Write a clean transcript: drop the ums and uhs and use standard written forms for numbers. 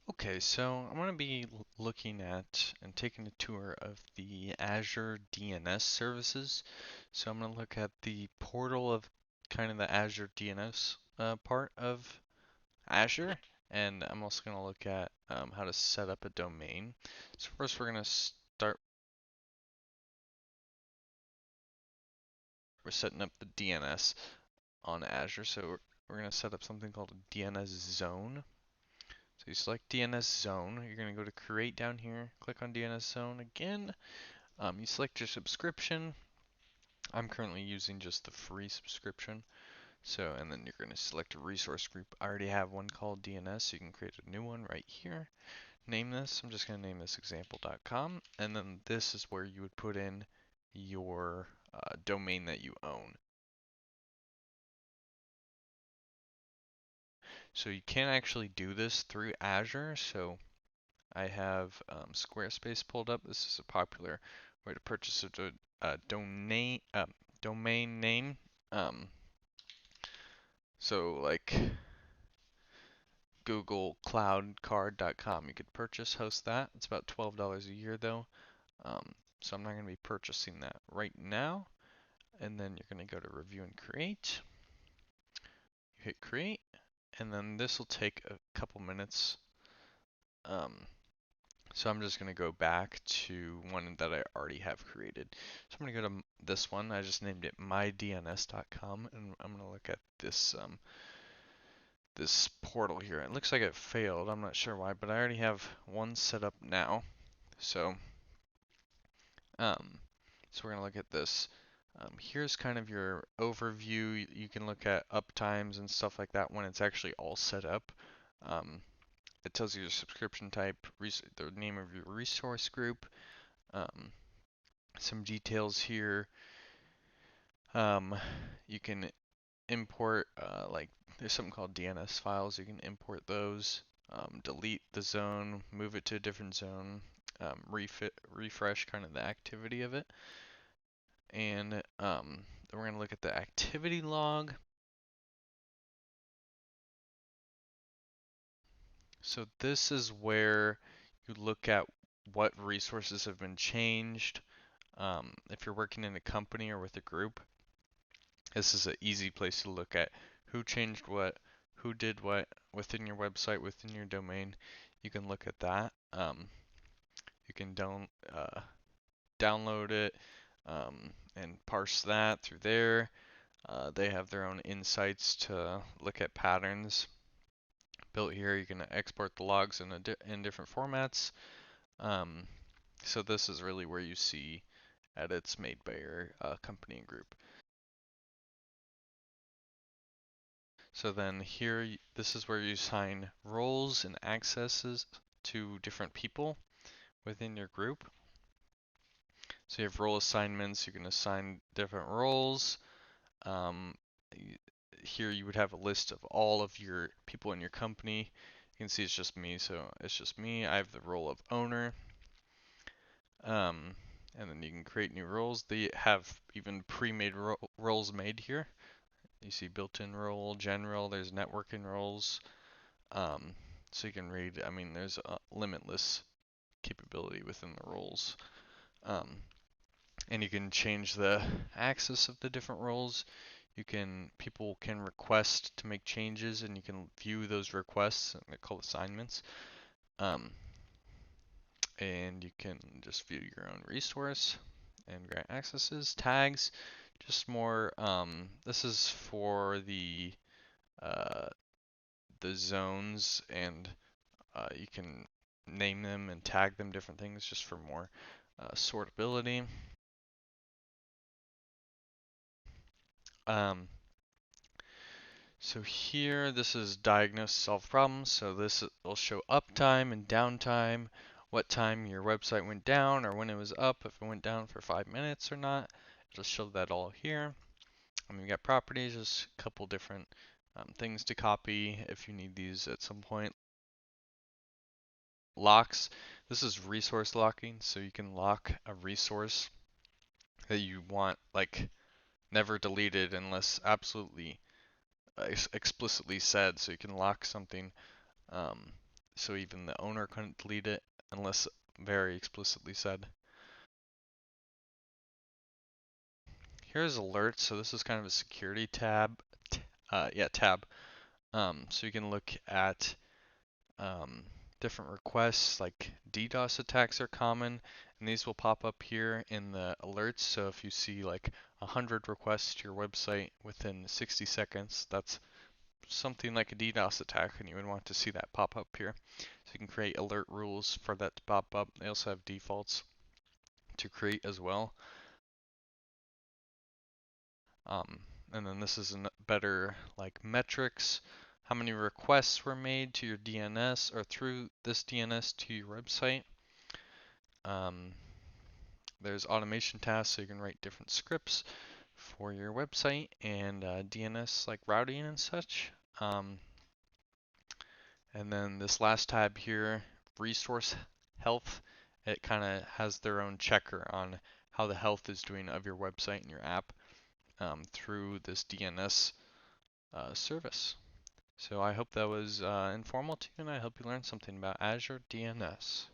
Okay, so I'm going to be looking at and taking a tour of the Azure DNS services. So I'm going to look at the portal of kind of the Azure DNS part of Azure, and I'm also going to look at how to set up a domain. So first we're going to start with setting up the DNS on Azure. So we're going to set up something called a DNS zone. So you select DNS zone, you're going to go to create down here, click on DNS zone again. You select your subscription. I'm currently using just the free subscription. So, and then you're going to select a resource group. I already have one called DNS, so you can create a new one right here. Name this, I'm just going to name this example.com. And then this is where you would put in your domain that you own. So you can actually do this through Azure. So I have Squarespace pulled up. This is a popular way to purchase a domain name. Um, so like googlecloudcard.com, you could purchase, host that. It's about $12 a year though. So I'm not going to be purchasing that right now. And then you're going to go to review and create. You hit create, and then this will take a couple minutes. Um, So I'm just going to go back to one that I already have created. So I'm going to go to this one. I just named it mydns.com, and I'm going to look at this portal here. It looks like it failed. I'm not sure why, but I already have one set up now. So, um, so we're going to look at this. Here's kind of your overview. You can look at uptimes and stuff like that when it's actually all set up. Um, it tells you your subscription type, the name of your resource group, um, some details here. You can import, like, there's something called DNS files. You can import those, delete the zone, move it to a different zone, refresh kind of the activity of it. And then we're going to look at the activity log. So this is where you look at what resources have been changed. If you're working in a company or with a group, this is an easy place to look at who changed what, who did what within your website, within your domain. You can look at that. You can download it and parse that through there. They have their own insights to look at patterns built here. You can export the logs in different formats. Um, so this is really where you see edits made by your company and group. So then here, this is where you assign roles and accesses to different people within your group. So you have role assignments, you can assign different roles. Um, Here you would have a list of all of your people in your company. You can see it's just me, so it's just me. I have the role of owner. And then you can create new roles. They have even pre-made roles made here. You see built-in role, general, there's networking roles. So you can read, I mean, there's a limitless capability within the roles. And you can change the access of the different roles. People can request to make changes, and you can view those requests, and they're called assignments. And you can just view your own resource and grant accesses, tags, just more. This is for uh, the zones, and you can name them and tag them different things just for more sortability. Um, so here, this is diagnose solve problems. So this will show uptime and downtime, what time your website went down or when it was up, if it went down for 5 minutes or not. It'll show that all here. We got properties, just a couple different things to copy if you need these at some point. Locks. This is resource locking, so you can lock a resource that you want, like, never deleted unless absolutely explicitly said. So you can lock something. Um, so even the owner couldn't delete it unless very explicitly said. Here's alerts. So this is kind of a security tab. Tab. So you can look at um, different requests, like DDoS attacks are common, and these will pop up here in the alerts. So if you see like 100 requests to your website within 60 seconds, that's something like a DDoS attack, and you would want to see that pop up here. So you can create alert rules for that to pop up. They also have defaults to create as well. Um, and then this is a better like metrics, how many requests were made to your DNS or through this DNS to your website. Um, there's automation tasks, so you can write different scripts for your website and DNS like routing and such. And then this last tab here, resource health, it kind of has their own checker on how the health is doing of your website and your app through this DNS service. So I hope that was informal to you, and I hope you learned something about Azure DNS.